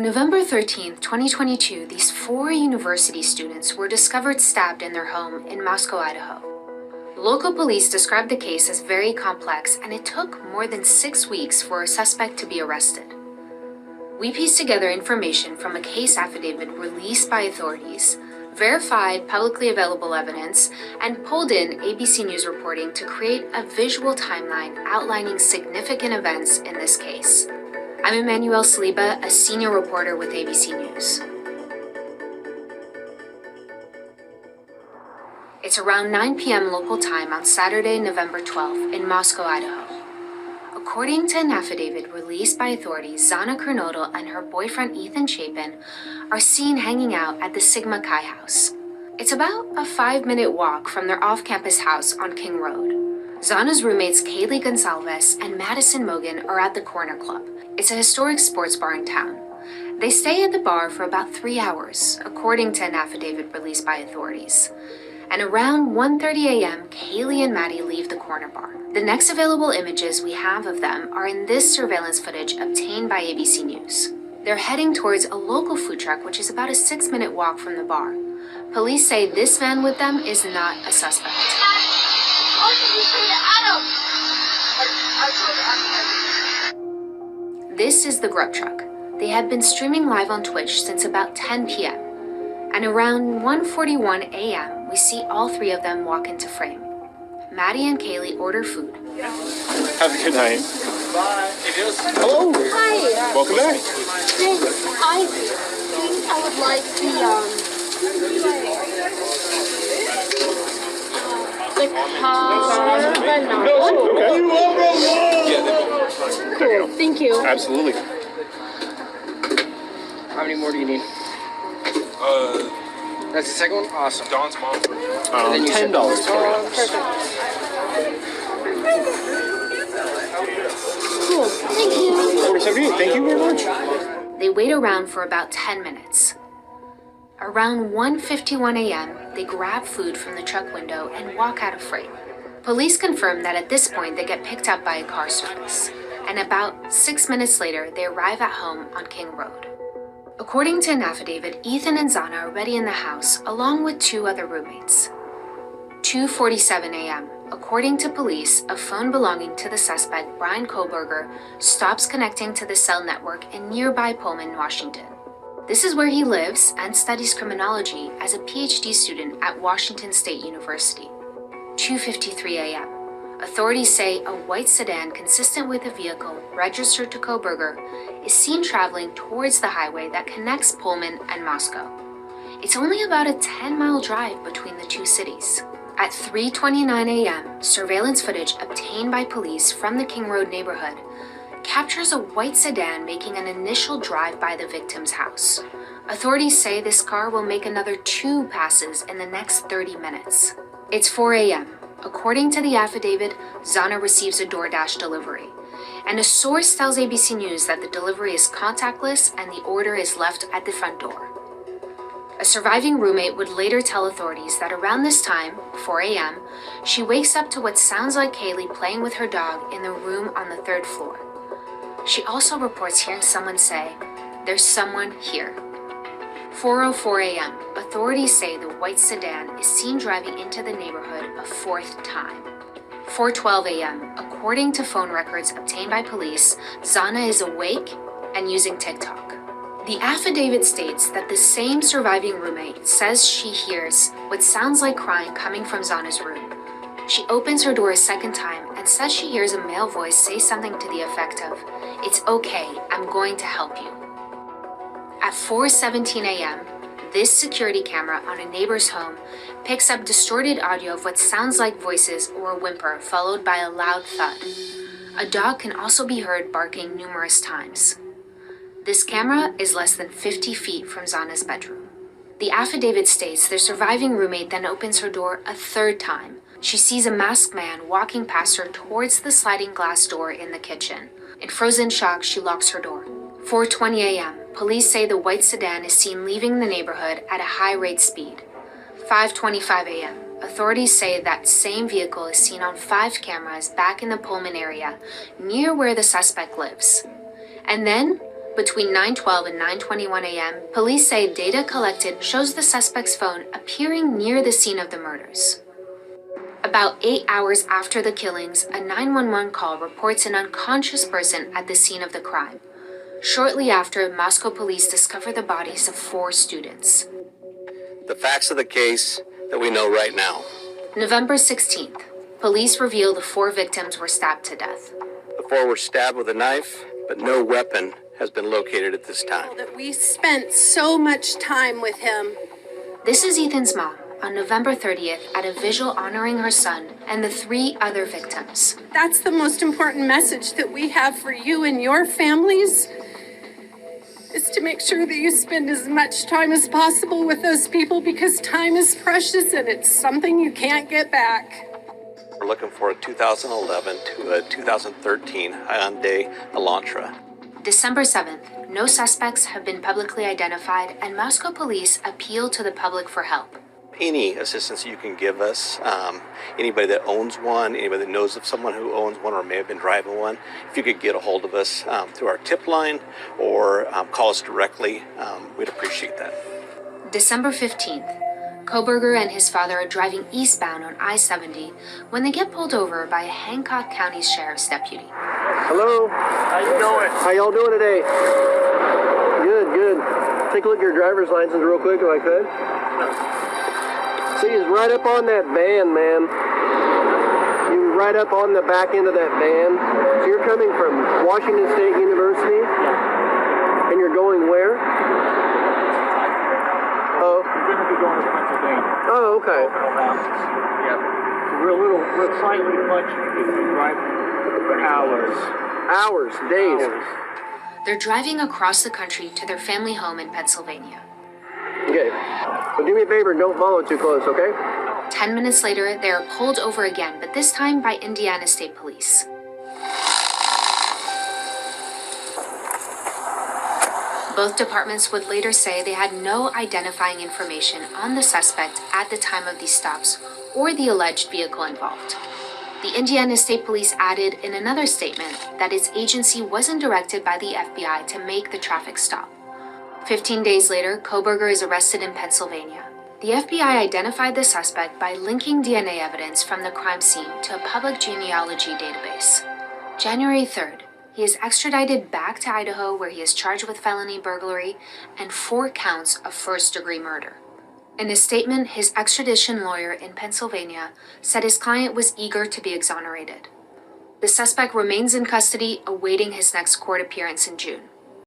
November 13th, 2022, these 4 university students were discovered stabbed in their home in Moscow, Idaho. Local police described the case as very complex, and it took more than 6 weeks for a suspect to be arrested. We pieced together information from a case affidavit released by authorities, verified publicly available evidence, and pulled in ABC News reporting to create a visual timeline outlining significant events in this case. I'm Emmanuel Saliba, a senior reporter with ABC News. It's around 9 p.m. local time on Saturday, November 12th in Moscow, Idaho. According to an affidavit released by authorities, Zana Kernodle and her boyfriend Ethan Chapin are seen hanging out at the Sigma Chi house. It's about a 5-minute walk from their off-campus house on King Road. Zana's roommates Kaylee Gonsalves and Madison Mogan are at the Corner Club. It's a historic sports bar in town. They stay at the bar for about 3 hours, according to an affidavit released by authorities. And around 1:30 a.m., Kaylee and Maddie leave the corner bar. The next available images we have of them are in this surveillance footage obtained by ABC News. They're heading towards a local food truck, which is about a 6-minute walk from the bar. Police say this man with them is not a suspect. This is the grub truck. They have been streaming live on Twitch since about 10 p.m. And around 1:41 a.m., we see all 3 of them walk into frame. Maddie and Kaylee order food. Have a good night. Bye. Hello. Hi. Welcome back. Thanks. I think I would like the carbonara. Okay. Cool. Thank you. Absolutely. How many more do you need? That's the second one? Awesome. Dawn's mom. $10 for you. Perfect. Cool. Thank you. Thank you very much. They wait around for about 10 minutes. Around 1:51 a.m., they grab food from the truck window and walk out of frame. Police confirm that at this point they get picked up by a car service, and about 6 minutes later, they arrive at home on King Road. According to an affidavit, Ethan and Zana are already in the house, along with 2 other roommates. 2:47 a.m. According to police, a phone belonging to the suspect, Brian Kohlberger, stops connecting to the cell network in nearby Pullman, Washington. This is where he lives and studies criminology as a PhD student at Washington State University. 2:53 a.m. Authorities say a white sedan consistent with a vehicle registered to Kohlberger is seen traveling towards the highway that connects Pullman and Moscow. It's only about a 10-mile drive between the 2 cities. At 3:29 a.m., surveillance footage obtained by police from the King Road neighborhood captures a white sedan making an initial drive by the victim's house. Authorities say this car will make another 2 passes in the next 30 minutes. It's 4 a.m. According to the affidavit, Zana receives a DoorDash delivery, and a source tells ABC News that the delivery is contactless and the order is left at the front door. A surviving roommate would later tell authorities that around this time, 4 a.m., she wakes up to what sounds like Kaylee playing with her dog in the room on the 3rd floor. She also reports hearing someone say, "There's someone here." 4:04 a.m., authorities say the white sedan is seen driving into the neighborhood a 4th time. 4:12 a.m., according to phone records obtained by police, Zana is awake and using TikTok. The affidavit states that the same surviving roommate says she hears what sounds like crying coming from Zana's room. She opens her door a 2nd time and says she hears a male voice say something to the effect of, "It's okay, I'm going to help you." At 4:17 a.m., this security camera on a neighbor's home picks up distorted audio of what sounds like voices or a whimper followed by a loud thud. A dog can also be heard barking numerous times. This camera is less than 50 feet from Zana's bedroom. The affidavit states their surviving roommate then opens her door a 3rd time. She sees a masked man walking past her towards the sliding glass door in the kitchen. In frozen shock, she locks her door. 4:20 a.m., police say the white sedan is seen leaving the neighborhood at a high rate speed. 5:25 a.m., authorities say that same vehicle is seen on 5 cameras back in the Pullman area, near where the suspect lives. And then, Between 9:12 and 9:21 a.m., police say data collected shows the suspect's phone appearing near the scene of the murders. About 8 hours after the killings, a 911 call reports an unconscious person at the scene of the crime. Shortly after, Moscow police discover the bodies of 4 students. The facts of the case that we know right now. November 16th, police reveal the 4 victims were stabbed to death. The 4 were stabbed with a knife, but no weapon has been located at this time. That we spent so much time with him. This is Ethan's mom on November 30th at a vigil honoring her son and the 3 other victims. That's the most important message that we have for you and your families, is to make sure that you spend as much time as possible with those people, because time is precious and it's something you can't get back. We're looking for a 2011 to a 2013 Hyundai Elantra. December 7th, no suspects have been publicly identified, and Moscow police appeal to the public for help. Any assistance you can give us, anybody that owns one, anybody that knows of someone who owns one or may have been driving one, if you could get a hold of us through our tip line or call us directly, we'd appreciate that. December 15th, Koberger and his father are driving eastbound on I-70 when they get pulled over by a Hancock County Sheriff's deputy. Hello. How you doing? How y'all doing today? Good, good. Take a look at your driver's license real quick if I could. See, it's right up on that van, man. You're right up on the back end of that van. So you're coming from Washington State University? And you're going where? Oh. We're going to be going to Pennsylvania. Oh, okay. Yeah. So we're slightly punchy if we drive for hours. Hours, days. They're driving across the country to their family home in Pennsylvania. Okay. But do me a favor and don't follow too close, okay? 10 minutes later, they are pulled over again, but this time by Indiana State Police. Both departments would later say they had no identifying information on the suspect at the time of these stops or the alleged vehicle involved. The Indiana State Police added in another statement that its agency wasn't directed by the FBI to make the traffic stop. 15 days later, Koberger is arrested in Pennsylvania. The FBI identified the suspect by linking DNA evidence from the crime scene to a public genealogy database. January 3rd, he is extradited back to Idaho, where he is charged with felony burglary and 4 counts of first-degree murder. In a statement, his extradition lawyer in Pennsylvania said his client was eager to be exonerated. The suspect remains in custody, awaiting his next court appearance in June.